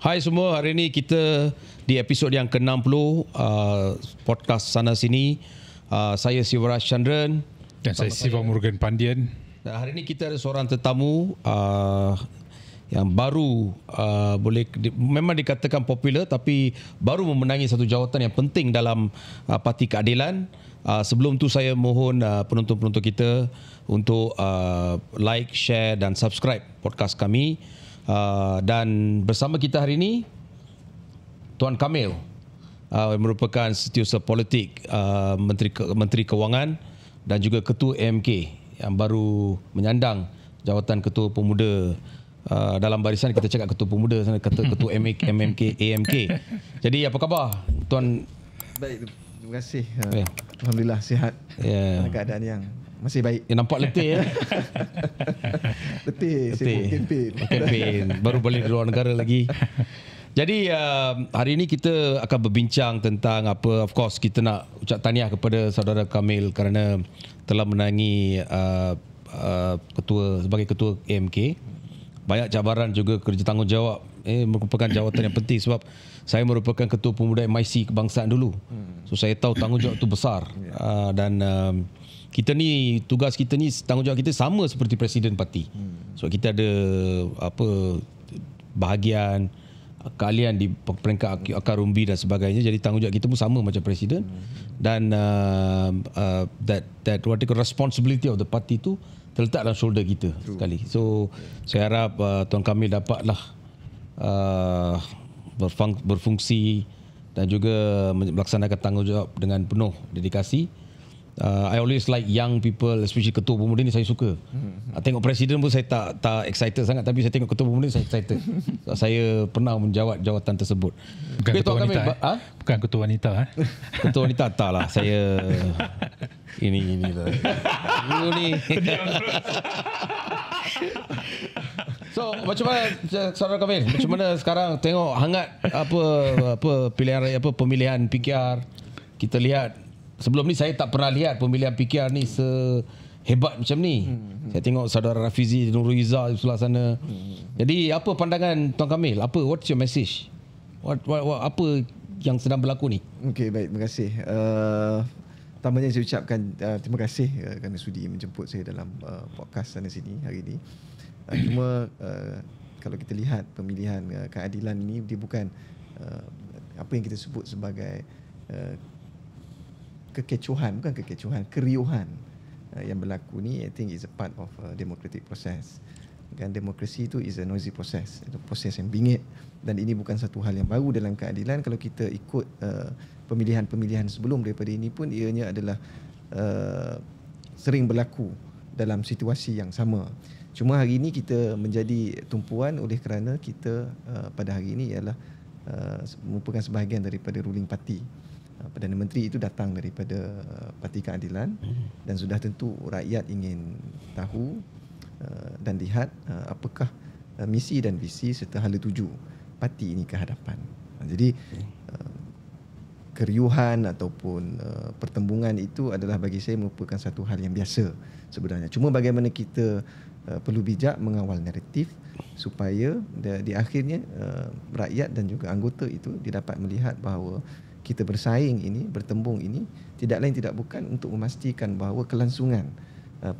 Hai semua, hari ini kita di episod yang ke-60 podcast Sana Sini. Saya Sivaraj Chandran dan saya Siva Murugan Pandian. Dan hari ini kita ada seorang tetamu yang baru memang dikatakan popular tapi baru memenangi satu jawatan yang penting dalam Parti Keadilan. Sebelum tu saya mohon penonton-penonton kita untuk like, share dan subscribe podcast kami. Dan bersama kita hari ini Tuan Kamil, merupakan setiausaha politik, Menteri Kewangan dan juga Ketua AMK yang baru menyandang jawatan Ketua Pemuda. Dalam barisan kita cakap Ketua Pemuda, sana kata Ketua AMK. Jadi apa khabar Tuan? Baik, terima kasih. Alhamdulillah sihat. Dalam keadaan yang masih baik. Nampak letih ya. Letih, sibuk kempen. Baru balik dari luar negara lagi. Jadi hari ini kita akan berbincang tentang apa. Of course kita nak ucap tahniah kepada saudara Kamil kerana telah menangi sebagai ketua AMK. Banyak cabaran juga, kerja tanggungjawab. Merupakan jawatan yang penting sebab saya merupakan ketua pemuda MIC kebangsaan dulu. So saya tahu tanggungjawab itu besar. Dan kita ni, tugas kita ni, tanggungjawab kita sama seperti presiden parti. So kita ada bahagian keahlian di peringkat akar umbi dan sebagainya. Jadi tanggungjawab kita pun sama macam presiden. Dan that what they call responsibility of the party tu terletak dalam shoulder kita sekali. So saya harap Tuan Kamil dapatlah berfungsi dan juga melaksanakan tanggungjawab dengan penuh dedikasi. I always like young people, especially ketua pemuda ni saya suka. Tengok presiden pun saya tak excited sangat, tapi saya tengok ketua pemuda ni saya excited. Saya pernah menjawat jawatan tersebut. Bukan ketua wanita. Bukan ketua wanita. Ketua wanita tak lah. Saya ini lah. Ni. So macam mana saudara Kamil? Macam mana sekarang tengok hangat pilihan raya, pemilihan PKR? Kita lihat sebelum ni saya tak pernah lihat pemilihan PKR ni sehebat macam ni. Saya tengok saudara Rafizi Nurul Izzah di sebelah sana. Jadi apa pandangan Tuan Kamil? What's your message? Apa yang sedang berlaku ni? Okey, baik, terima kasih. Pertamanya saya ucapkan terima kasih kerana sudi menjemput saya dalam podcast Sana Sini hari ini. Cuma kalau kita lihat pemilihan keadilan ini, dia bukan apa yang kita sebut sebagai keriuhan yang berlaku ni. I think is a part of a democratic process. Kan, demokrasi itu is a noisy process, itu proses yang bingit, dan ini bukan satu hal yang baru dalam keadilan. Kalau kita ikut pemilihan-pemilihan sebelum daripada ini pun, ianya adalah sering berlaku dalam situasi yang sama. Cuma hari ini kita menjadi tumpuan oleh kerana kita pada hari ini ialah merupakan sebahagian daripada ruling party. Perdana Menteri itu datang daripada Parti Keadilan, dan sudah tentu rakyat ingin tahu dan lihat apakah misi dan visi serta hala tuju parti ini ke hadapan. Jadi keriuhan ataupun pertembungan itu adalah bagi saya merupakan satu hal yang biasa sebenarnya. Cuma bagaimana kita perlu bijak mengawal naratif supaya di akhirnya rakyat dan juga anggota itu dia dapat melihat bahawa kita bersaing ini, bertembung ini tidak lain tidak bukan untuk memastikan bahawa kelangsungan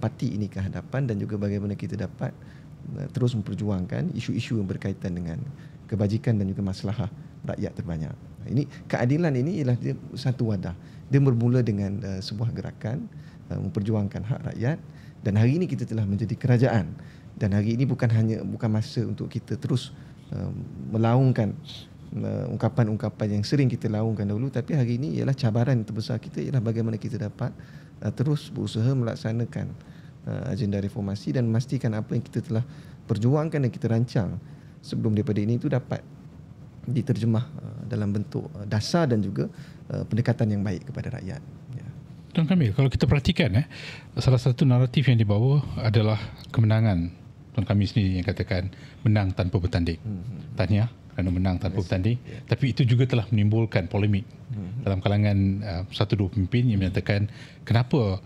parti ini ke hadapan, dan juga bagaimana kita dapat terus memperjuangkan isu-isu yang berkaitan dengan kebajikan dan juga maslahah rakyat terbanyak. Ini keadilan ini ialah dia satu wadah. Dia bermula dengan sebuah gerakan memperjuangkan hak rakyat, dan hari ini kita telah menjadi kerajaan, dan hari ini bukan masa untuk kita terus melaungkan ungkapan-ungkapan yang sering kita laungkan dahulu, tapi hari ini ialah cabaran terbesar kita ialah bagaimana kita dapat terus berusaha melaksanakan agenda reformasi dan memastikan apa yang kita telah perjuangkan dan kita rancang sebelum daripada ini itu dapat diterjemah dalam bentuk dasar dan juga pendekatan yang baik kepada rakyat. Tuan Kamil, kalau kita perhatikan salah satu naratif yang dibawa adalah kemenangan Tuan Kamil sendiri yang katakan menang tanpa bertanding. Tahniah kerana menang tanpa bertanding. Tapi itu juga telah menimbulkan polemik dalam kalangan satu dua pemimpin yang menyatakan kenapa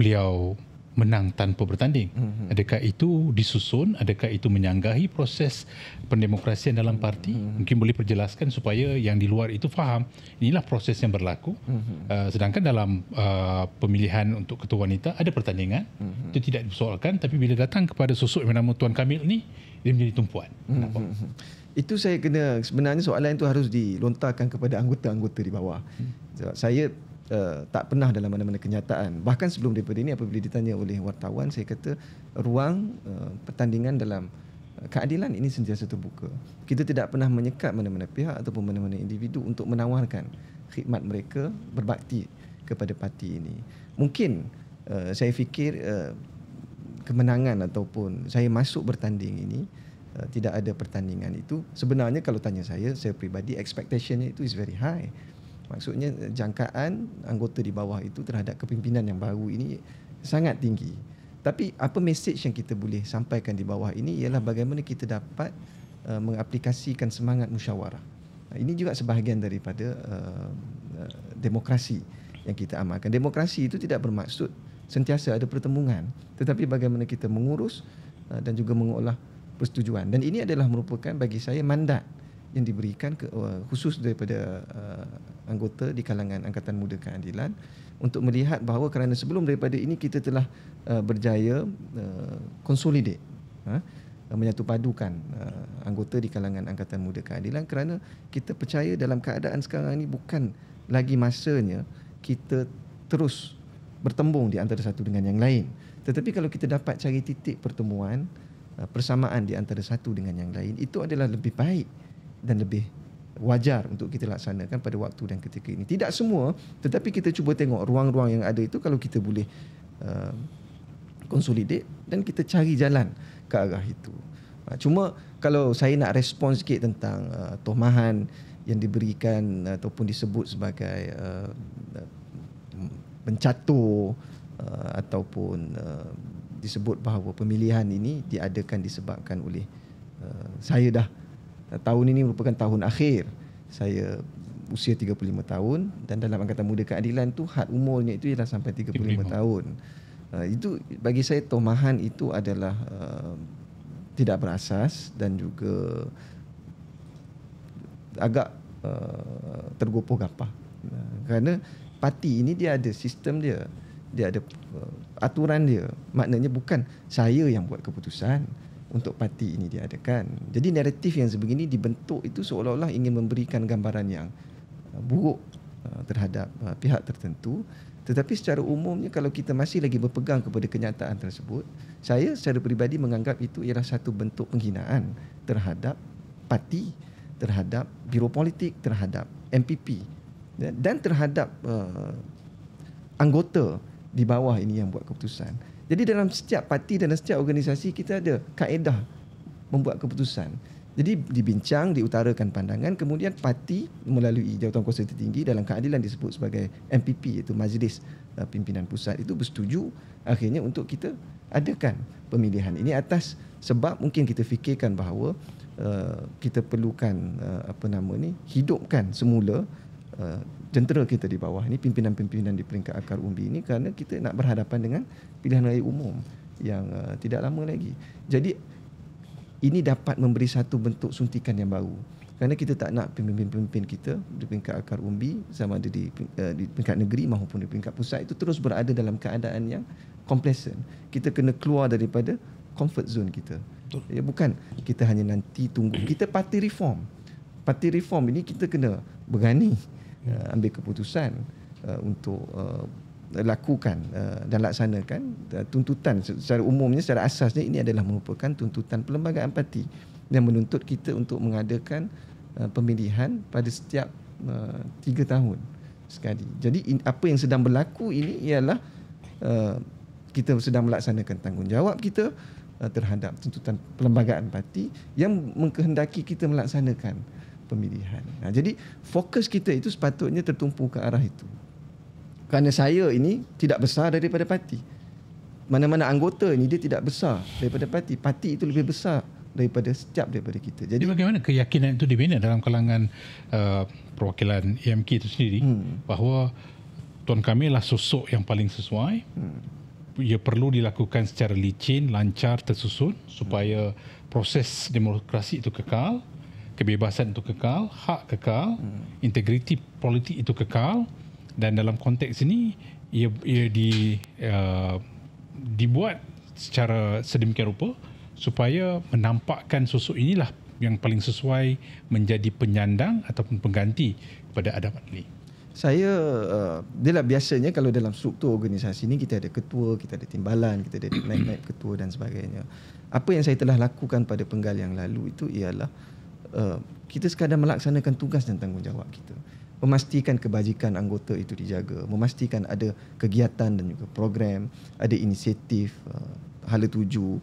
beliau menang tanpa bertanding. Adakah itu disusun? Adakah itu menyanggahi proses pendemokrasian dalam parti? Mungkin boleh perjelaskan supaya yang di luar itu faham inilah proses yang berlaku. Sedangkan dalam pemilihan untuk ketua wanita ada pertandingan, itu tidak dipersoalkan, tapi bila datang kepada sosok yang bernama Tuan Kamil ni, dia menjadi tumpuan. Kenapa? Itu saya kena, sebenarnya soalan itu harus dilontarkan kepada anggota-anggota di bawah. Sebab saya tak pernah dalam mana-mana kenyataan. Bahkan sebelum daripada ini, apabila ditanya oleh wartawan, saya kata ruang pertandingan dalam keadilan ini sentiasa terbuka. Kita tidak pernah menyekat mana-mana pihak ataupun mana-mana individu untuk menawarkan khidmat mereka berbakti kepada parti ini. Mungkin saya fikir kemenangan ataupun saya masuk bertanding ini, tidak ada pertandingan itu, sebenarnya kalau tanya saya peribadi, expectationnya itu is very high. Maksudnya jangkaan anggota di bawah itu terhadap kepimpinan yang baru ini sangat tinggi. Tapi apa message yang kita boleh sampaikan di bawah ini ialah bagaimana kita dapat mengaplikasikan semangat musyawarah. Ini juga sebahagian daripada demokrasi yang kita amalkan. Demokrasi itu tidak bermaksud sentiasa ada pertembungan, tetapi bagaimana kita mengurus dan juga mengolah persetujuan. Dan ini adalah merupakan bagi saya mandat yang diberikan khusus daripada anggota di kalangan Angkatan Muda Keadilan untuk melihat bahawa kerana sebelum daripada ini kita telah berjaya consolidate, menyatupadukan anggota di kalangan Angkatan Muda Keadilan, kerana kita percaya dalam keadaan sekarang ini bukan lagi masanya kita terus bertembung di antara satu dengan yang lain. Tetapi kalau kita dapat cari titik pertemuan, persamaan di antara satu dengan yang lain, itu adalah lebih baik dan lebih wajar untuk kita laksanakan pada waktu dan ketika ini. Tidak semua, tetapi kita cuba tengok ruang-ruang yang ada itu kalau kita boleh consolidate dan kita cari jalan ke arah itu. Cuma kalau saya nak respon sikit tentang tomahan yang diberikan ataupun disebut sebagai pencatur ataupun disebut bahawa pemilihan ini diadakan disebabkan oleh saya dah tahun ini merupakan tahun akhir saya usia 35 tahun dan dalam Angkatan Muda Keadilan tu had umurnya itu ialah sampai 35 tahun. Itu bagi saya tomahan itu adalah tidak berasas dan juga agak tergopoh gapah. Kerana parti ini dia ada sistem dia, dia ada aturan dia. Maknanya bukan saya yang buat keputusan untuk parti ini diadakan. Jadi naratif yang sebegini dibentuk itu seolah-olah ingin memberikan gambaran yang buruk terhadap pihak tertentu. Tetapi secara umumnya kalau kita masih lagi berpegang kepada kenyataan tersebut, saya secara peribadi menganggap itu ialah satu bentuk penghinaan terhadap parti, terhadap biro politik, terhadap MPP dan terhadap anggota di bawah ini yang buat keputusan. Jadi dalam setiap parti dan setiap organisasi kita ada kaedah membuat keputusan. Jadi dibincang, diutarakan pandangan, kemudian parti melalui jawatan kuasa tertinggi dalam keadilan disebut sebagai MPP, iaitu Majlis Pimpinan Pusat, itu bersetuju akhirnya untuk kita adakan pemilihan ini atas sebab mungkin kita fikirkan bahawa kita perlukan hidupkan semula jentera kita di bawah ni, pimpinan-pimpinan di peringkat akar umbi ini, kerana kita nak berhadapan dengan pilihan raya umum yang tidak lama lagi. Jadi ini dapat memberi satu bentuk suntikan yang baru, kerana kita tak nak pemimpin-pemimpin kita di peringkat akar umbi sama ada di peringkat negeri maupun di peringkat pusat itu terus berada dalam keadaan yang complacent. Kita kena keluar daripada comfort zone kita. Ya, bukan kita hanya nanti tunggu. Kita parti reform. Parti reform ini kita kena berani ambil keputusan untuk lakukan dan laksanakan tuntutan secara umumnya, secara asasnya ini adalah merupakan tuntutan perlembagaan parti yang menuntut kita untuk mengadakan pemilihan pada setiap 3 tahun sekali. Jadi apa yang sedang berlaku ini ialah kita sedang melaksanakan tanggungjawab kita terhadap tuntutan perlembagaan parti yang mengkehendaki kita melaksanakan pemilihan. Jadi fokus kita itu sepatutnya tertumpu ke arah itu. Kerana saya ini tidak besar daripada parti. Mana-mana anggota ini dia tidak besar daripada parti. Parti itu lebih besar daripada kita. Jadi bagaimana keyakinan itu dibina dalam kalangan perwakilan AMK itu sendiri bahawa Tuan Kamil lah sosok yang paling sesuai ia perlu dilakukan secara licin, lancar, tersusun supaya proses demokrasi itu kekal, kebebasan itu kekal, hak kekal, integriti politik itu kekal, dan dalam konteks ini ia dibuat secara sedemikian rupa supaya menampakkan sosok inilah yang paling sesuai menjadi penyandang ataupun pengganti kepada Adam Adli. Saya dia biasanya kalau dalam struktur organisasi ni kita ada ketua, kita ada timbalan, kita ada naib-naib ketua dan sebagainya. Apa yang saya telah lakukan pada penggal yang lalu itu ialah kita sekadar melaksanakan tugas dan tanggungjawab kita. Memastikan kebajikan anggota itu dijaga, memastikan ada kegiatan dan juga program, ada inisiatif, hala tuju,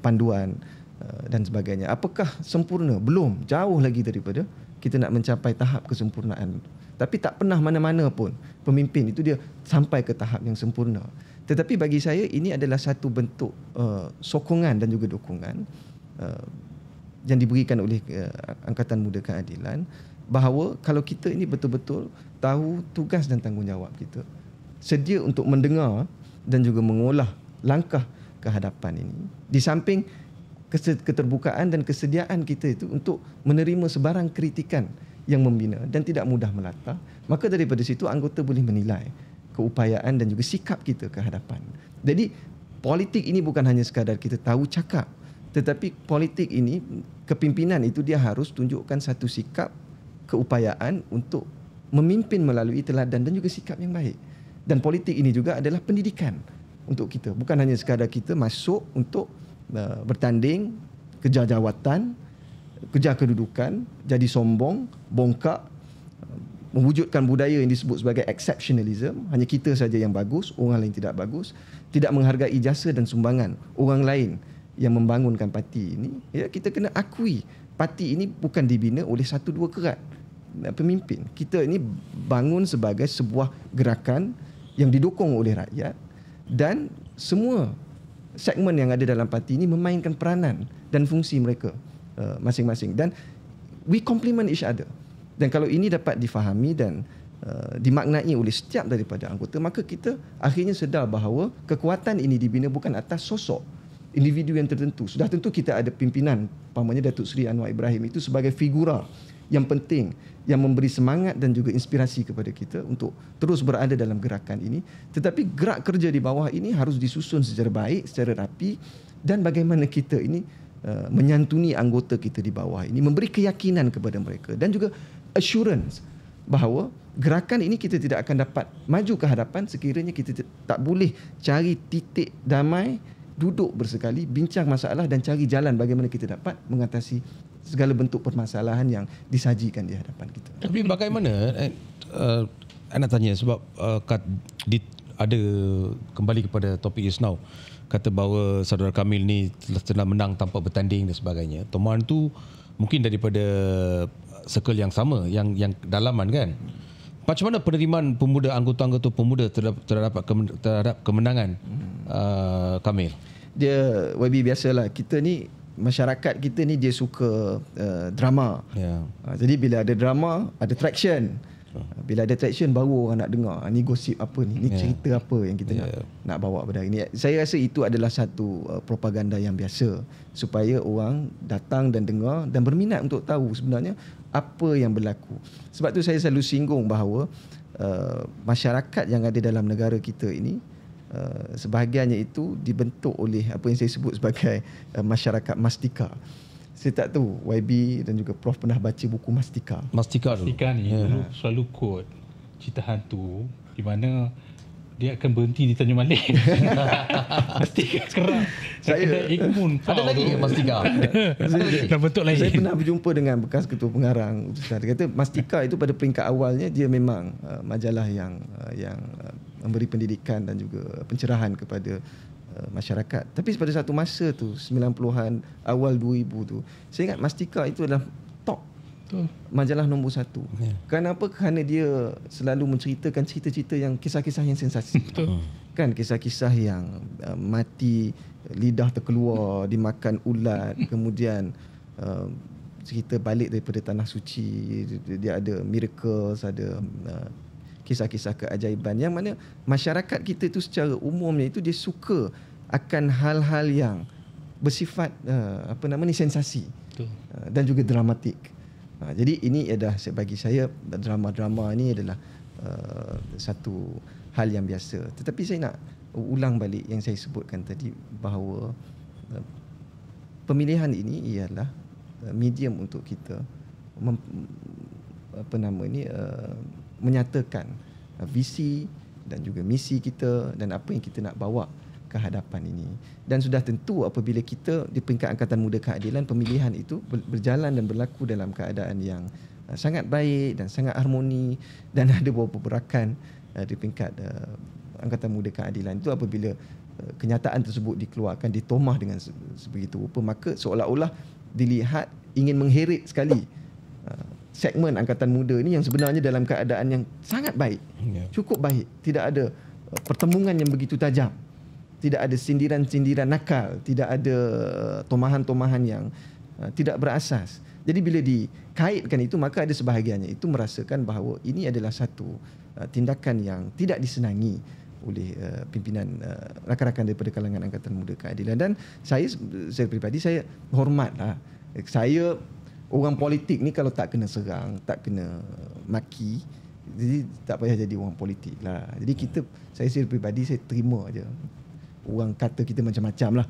panduan dan sebagainya. Apakah sempurna? Belum, jauh lagi daripada kita nak mencapai tahap kesempurnaan. Tapi tak pernah mana-mana pun pemimpin itu dia sampai ke tahap yang sempurna. Tetapi bagi saya ini adalah satu bentuk sokongan dan juga dukungan yang diberikan oleh Angkatan Muda Keadilan, bahawa kalau kita ini betul-betul tahu tugas dan tanggungjawab kita, sedia untuk mendengar dan juga mengolah langkah ke hadapan ini, di samping keterbukaan dan kesediaan kita itu untuk menerima sebarang kritikan yang membina dan tidak mudah melata, maka daripada situ anggota boleh menilai keupayaan dan juga sikap kita ke hadapan. Jadi politik ini bukan hanya sekadar kita tahu cakap, tetapi politik ini, kepimpinan itu dia harus tunjukkan satu sikap keupayaan untuk memimpin melalui teladan dan juga sikap yang baik. Dan politik ini juga adalah pendidikan untuk kita. Bukan hanya sekadar kita masuk untuk bertanding, kejar jawatan, kejar kedudukan, jadi sombong, bongkak, mewujudkan budaya yang disebut sebagai exceptionalism, hanya kita saja yang bagus, orang lain tidak bagus, tidak menghargai jasa dan sumbangan orang lain yang membangunkan parti ini. Ya, kita kena akui parti ini bukan dibina oleh satu dua kerat pemimpin. Kita ini bangun sebagai sebuah gerakan yang didukung oleh rakyat, dan semua segmen yang ada dalam parti ini memainkan peranan dan fungsi mereka masing-masing, dan we complement each other. Dan kalau ini dapat difahami dan dimaknai oleh setiap daripada anggota, maka kita akhirnya sedar bahawa kekuatan ini dibina bukan atas sosok individu yang tertentu. Sudah tentu kita ada pimpinan, umpamanya Datuk Seri Anwar Ibrahim itu sebagai figura yang penting, yang memberi semangat dan juga inspirasi kepada kita untuk terus berada dalam gerakan ini. Tetapi gerak kerja di bawah ini harus disusun secara baik, secara rapi, dan bagaimana kita ini menyantuni anggota kita di bawah ini, memberi keyakinan kepada mereka dan juga assurance bahawa gerakan ini kita tidak akan dapat maju ke hadapan sekiranya kita tak boleh cari titik damai, duduk bersekali, bincang masalah dan cari jalan bagaimana kita dapat mengatasi segala bentuk permasalahan yang disajikan di hadapan kita. Tapi bagaimana, saya nak tanya sebab ada kembali kepada topik just now, kata bahawa saudara Kamil ni telah menang tanpa bertanding dan sebagainya. Temuan tu mungkin daripada circle yang sama, yang dalaman kan. Macam mana penerimaan pemuda, anggota-anggota pemuda terhadap kemenangan Kamil? Dia YB biasalah, kita ni, masyarakat kita ni dia suka drama. Jadi bila ada drama, ada traction. Bila ada traction baru orang nak dengar ni gosip apa ni, cerita apa yang kita nak bawa pada hari ni. Saya rasa itu adalah satu propaganda yang biasa supaya orang datang dan dengar dan berminat untuk tahu sebenarnya apa yang berlaku. Sebab tu saya selalu singgung bahawa masyarakat yang ada dalam negara kita ini, sebahagiannya itu dibentuk oleh apa yang saya sebut sebagai masyarakat mastika. Saya tak tahu YB dan juga Prof pernah baca buku Mastika. Mastika ni selalu quote cerita hantu di mana dia akan berhenti di Tanjung Malik. Mastika kerap. Saya ada lagi ke Mastika? Dalam bentuk lain. Saya pernah berjumpa dengan bekas ketua pengarang. Dia kata Mastika itu pada peringkat awalnya dia memang majalah yang memberi pendidikan dan juga pencerahan kepada masyarakat. Tapi pada satu masa tu 90-an awal 2000 tu, saya ingat Mastika itu adalah top majalah nombor 1. Kenapa? Kerana dia selalu menceritakan cerita-cerita yang kisah-kisah yang sensasi. Kan kisah-kisah yang mati, lidah terkeluar, dimakan ulat, kemudian cerita balik daripada tanah suci, dia ada miracles, ada kisah-kisah keajaiban yang mana masyarakat kita itu secara umumnya itu dia suka akan hal-hal yang bersifat sensasi. Betul. Dan juga dramatik. Jadi ini adalah bagi saya drama-drama ini adalah satu hal yang biasa. Tetapi saya nak ulang balik yang saya sebutkan tadi bahawa pemilihan ini ialah medium untuk kita menyatakan visi dan juga misi kita dan apa yang kita nak bawa ke hadapan ini. Dan sudah tentu apabila kita di peringkat Angkatan Muda Keadilan, pemilihan itu berjalan dan berlaku dalam keadaan yang sangat baik dan sangat harmoni, dan ada beberapa perakan di peringkat Angkatan Muda Keadilan itu apabila kenyataan tersebut dikeluarkan, ditomah dengan sebegitu rupa, maka seolah-olah dilihat ingin mengheret sekali segmen Angkatan Muda ni yang sebenarnya dalam keadaan yang sangat baik, cukup baik, tidak ada pertembungan yang begitu tajam, tidak ada sindiran-sindiran nakal, tidak ada tomahan-tomahan yang tidak berasas. Jadi bila dikaitkan itu, maka ada sebahagiannya itu merasakan bahawa ini adalah satu tindakan yang tidak disenangi oleh pimpinan rakan-rakan daripada kalangan Angkatan Muda Keadilan. Dan saya peribadi, saya hormatlah. Saya orang politik ni kalau tak kena serang, tak kena maki, jadi tak payah jadi orang politik lah. Jadi saya peribadi, saya terima aja. Orang kata kita macam-macam lah.